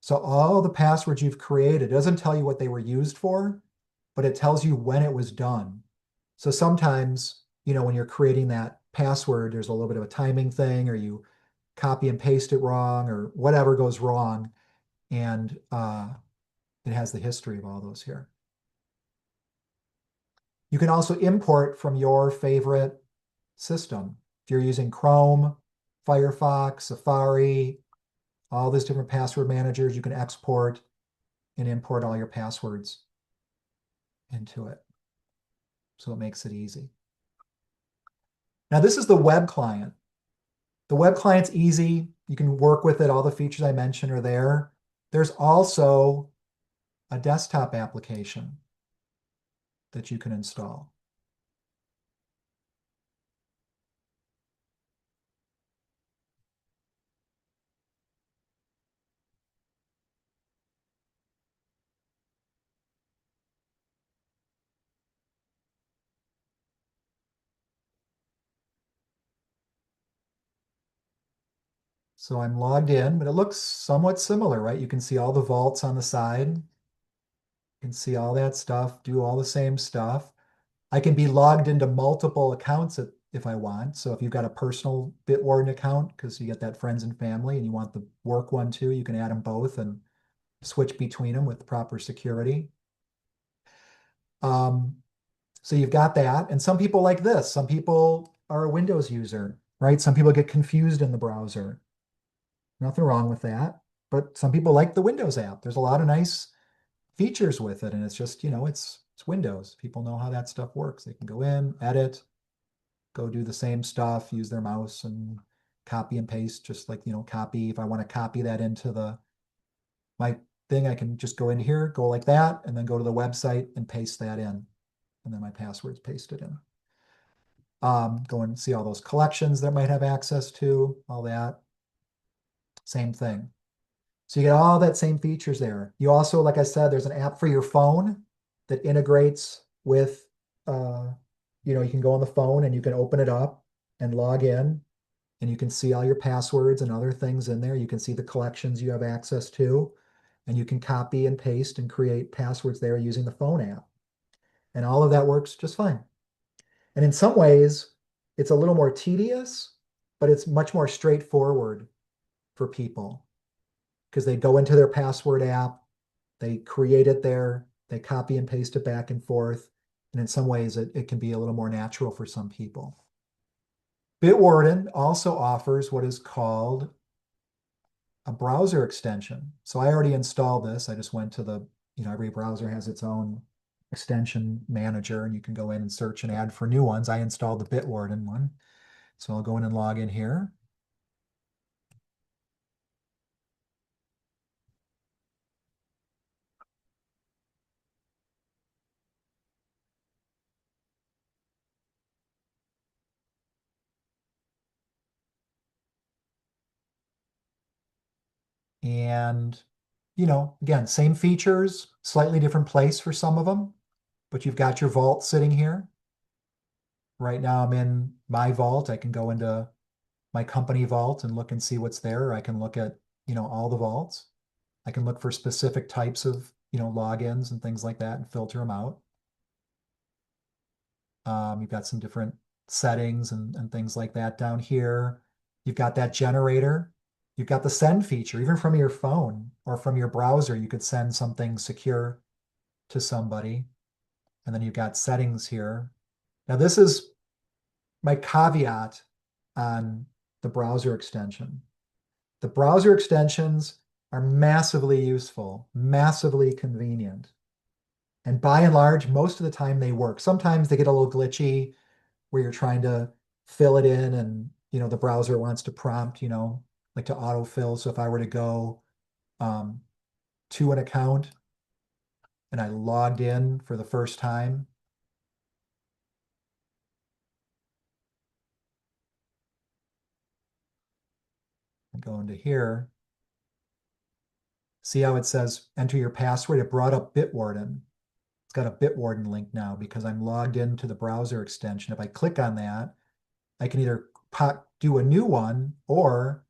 Speaker 1: So all the passwords you've created, it doesn't tell you what they were used for, but it tells you when it was done. So sometimes, when you're creating that password, there's a little bit of a timing thing, or you copy and paste it wrong, or whatever goes wrong. And it has the history of all those here. You can also import from your favorite system. If you're using Chrome, Firefox, Safari, all these different password managers, you can export and import all your passwords into it. So it makes it easy. Now this is the web client. The web client's easy. You can work with it. All the features I mentioned are there. There's also a desktop application that you can install. So I'm logged in, but it looks somewhat similar, right? You can see all the vaults on the side. You can see all that stuff, do all the same stuff. I can be logged into multiple accounts if I want. So if you've got a personal Bitwarden account, because you get that friends and family, and you want the work one too, you can add them both and switch between them with proper security. Um, so you've got that. And some people like this. Some people are a Windows user, right? Some people get confused in the browser. Nothing wrong with that. But some people like the Windows app. There's a lot of nice features with it. And it's just, it's Windows. People know how that stuff works. They can go in, edit, go do the same stuff, use their mouse and copy and paste, just like, copy. If I want to copy that into my thing, I can just go in here, go like that, and then go to the website and paste that in. And then my password's pasted in. Go and see all those collections that might have access to, all that. Same thing. So you get all that same features there. You also, like I said, there's an app for your phone that integrates with, you can go on the phone and you can open it up and log in and you can see all your passwords and other things in there. You can see the collections you have access to, and you can copy and paste and create passwords there using the phone app. And all of that works just fine. And in some ways, it's a little more tedious, but it's much more straightforward for people because they go into their password app, they create it there, they copy and paste it back and forth. And in some ways, it can be a little more natural for some people. Bitwarden also offers what is called a browser extension. So I already installed this. I just went to every browser has its own extension manager, and you can go in and search and add for new ones. I installed the Bitwarden one. So I'll go in and log in here. And, again, same features, slightly different place for some of them, but you've got your vault sitting here. Right now I'm in my vault. I can go into my company vault and look and see what's there. I can look at, all the vaults. I can look for specific types of, logins and things like that and filter them out. You've got some different settings and things like that down here. You've got that generator. You've got the send feature, even from your phone or from your browser, you could send something secure to somebody. And then you've got settings here. Now, this is my caveat on the browser extension. The browser extensions are massively useful, massively convenient. And by and large, most of the time they work. Sometimes they get a little glitchy where you're trying to fill it in and, the browser wants to prompt, like to autofill. So if I were to go um, to an account and I logged in for the first time, I go into here, see how it says enter your password? It brought up Bitwarden. It's got a Bitwarden link now because I'm logged into the browser extension. If I click on that, I can either do a new one or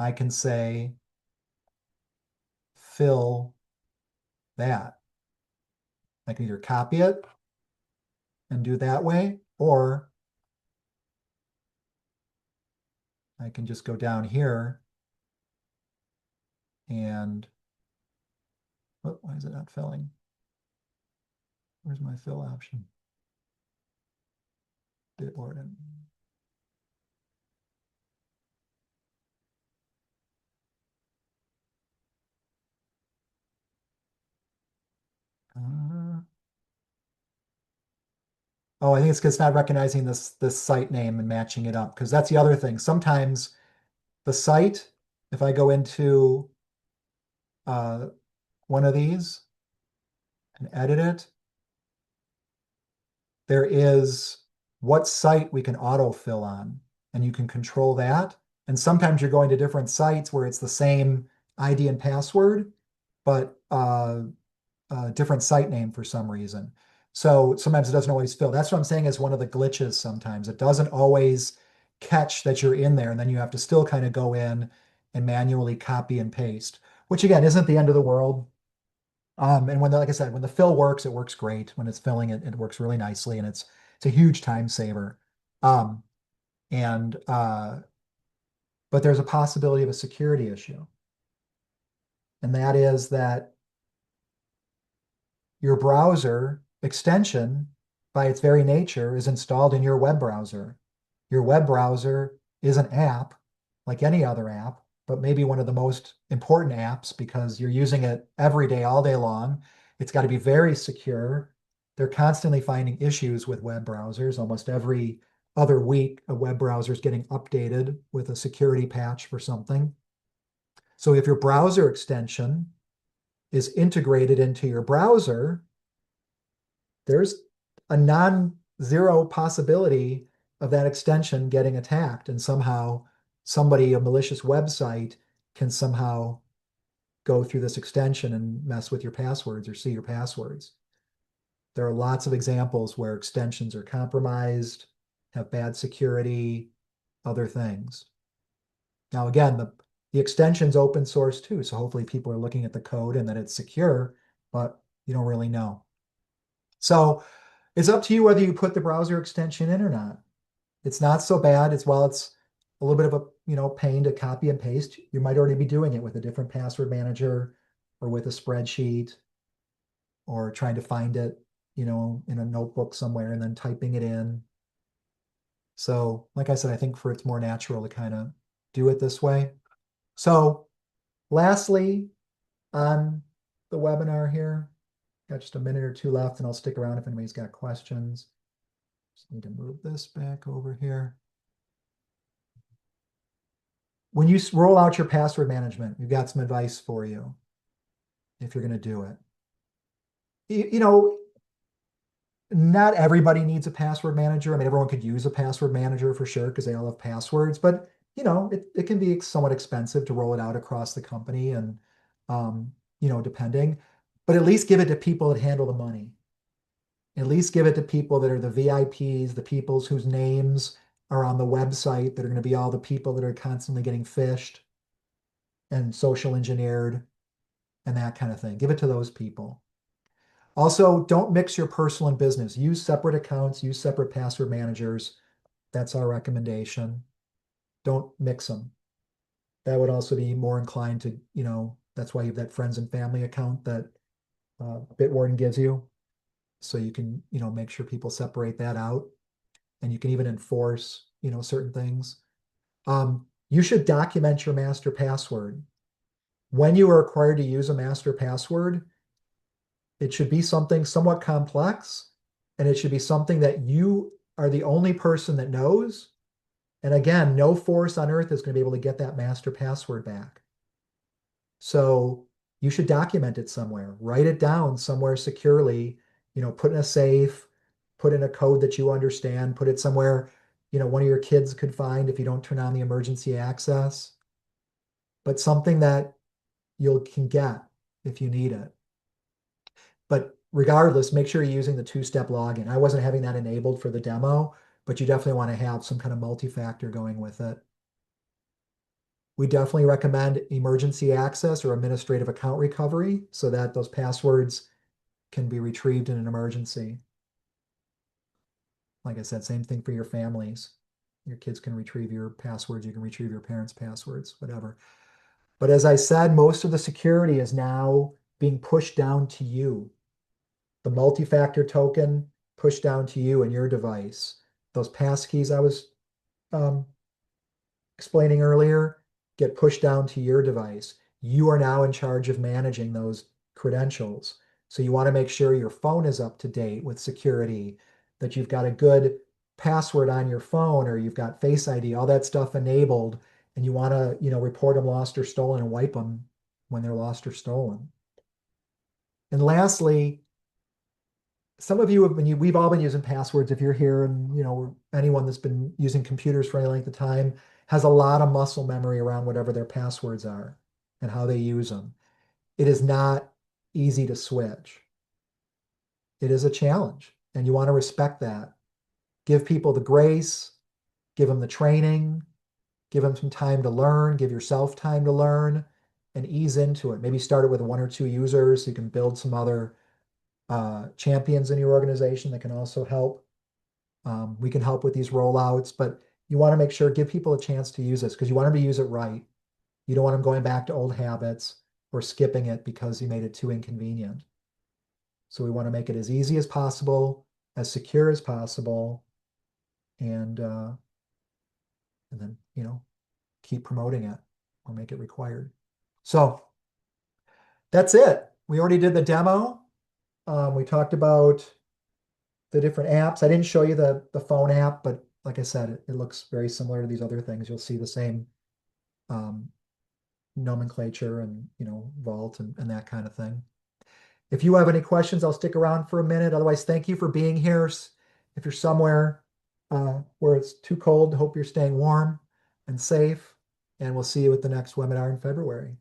Speaker 1: I can say fill that. I can either copy it and do that way, or I can just go down here and, oh, why is it not filling? Where's my fill option? Bitwarden. Uh, oh, I think it's because it's not recognizing this site name and matching it up, because that's the other thing. Sometimes the site, if I go into uh, one of these and edit it, there is what site we can autofill on, and you can control that. And sometimes you're going to different sites where it's the same ID and password, but a different site name for some reason. So sometimes it doesn't always fill. That's what I'm saying is one of the glitches sometimes. It doesn't always catch that you're in there, and then you have to still kind of go in and manually copy and paste, which again isn't the end of the world. And when, like I said, when the fill works, it works great. When it's filling it, it works really nicely, and it's a huge time saver. Um, and but there's a possibility of a security issue, and that is that your browser extension, by its very nature, is installed in your web browser. Your web browser is an app like any other app, but maybe one of the most important apps because you're using it every day, all day long. It's got to be very secure. They're constantly finding issues with web browsers. Almost every other week, a web browser is getting updated with a security patch for something. So if your browser extension is integrated into your browser, there's a non-zero possibility of that extension getting attacked, and somehow somebody, a malicious website, can somehow go through this extension and mess with your passwords or see your passwords. There are lots of examples where extensions are compromised, have bad security, other things. Now, again, the extension's open source too, so hopefully people are looking at the code and that it's secure, but you don't really know. So it's up to you whether you put the browser extension in or not. It's not so bad. While it's a little bit of a, pain to copy and paste, you might already be doing it with a different password manager or with a spreadsheet or trying to find it, in a notebook somewhere and then typing it in. So, like I said, I think for it's more natural to kind of do it this way. So, lastly, on the webinar here, got just a minute or two left, and I'll stick around if anybody's got questions. Just need to move this back over here. When you roll out your password management, we've got some advice for you if you're going to do it. Not everybody needs a password manager. I mean, everyone could use a password manager for sure because they all have passwords, but it can be somewhat expensive to roll it out across the company and, depending, but at least give it to people that handle the money. At least give it to people that are the VIPs, the peoples whose names are on the website that are going to be all the people that are constantly getting phished and social engineered and that kind of thing. Give it to those people. Also, don't mix your personal and business. Use separate accounts, use separate password managers. That's our recommendation. Don't mix them. That would also be more inclined to, that's why you have that friends and family account that Bitwarden gives you. So you can, make sure people separate that out. And you can even enforce, certain things. You should document your master password. When you are required to use a master password, it should be something somewhat complex, and it should be something that you are the only person that knows. And again, no force on earth is going to be able to get that master password back. So you should document it somewhere, write it down somewhere securely, put in a safe, put in a code that you understand, put it somewhere, one of your kids could find if you don't turn on the emergency access, but something that you can get if you need it. But regardless, make sure you're using the two-step login. I wasn't having that enabled for the demo, but you definitely want to have some kind of multi-factor going with it. We definitely recommend emergency access or administrative account recovery so that those passwords can be retrieved in an emergency. Like I said, same thing for your families. Your kids can retrieve your passwords, you can retrieve your parents' passwords, whatever. But as I said, most of the security is now being pushed down to you. The multi-factor token pushed down to you and your device. Those passkeys I was explaining earlier get pushed down to your device. You are now in charge of managing those credentials. So you want to make sure your phone is up to date with security, that you've got a good password on your phone or you've got Face ID, all that stuff enabled, and you want to, report them lost or stolen and wipe them when they're lost or stolen. And lastly, some of you we've all been using passwords. If you're here and, anyone that's been using computers for any length of time has a lot of muscle memory around whatever their passwords are and how they use them. It is not easy to switch. It is a challenge, and you want to respect that. Give people the grace, give them the training, give them some time to learn, give yourself time to learn, and ease into it. Maybe start it with one or two users so you can build some other champions in your organization that can also help. We can help with these rollouts, but you want to make sure, give people a chance to use this because you want them to use it right. You don't want them going back to old habits or skipping it because you made it too inconvenient. So we want to make it as easy as possible, as secure as possible, and then, keep promoting it or make it required. So that's it. We already did the demo. We talked about the different apps. I didn't show you the phone app, but like I said, it looks very similar to these other things. You'll see the same um, nomenclature and, vault and that kind of thing. If you have any questions, I'll stick around for a minute. Otherwise, thank you for being here. If you're somewhere where it's too cold, hope you're staying warm and safe. And we'll see you at the next webinar in February.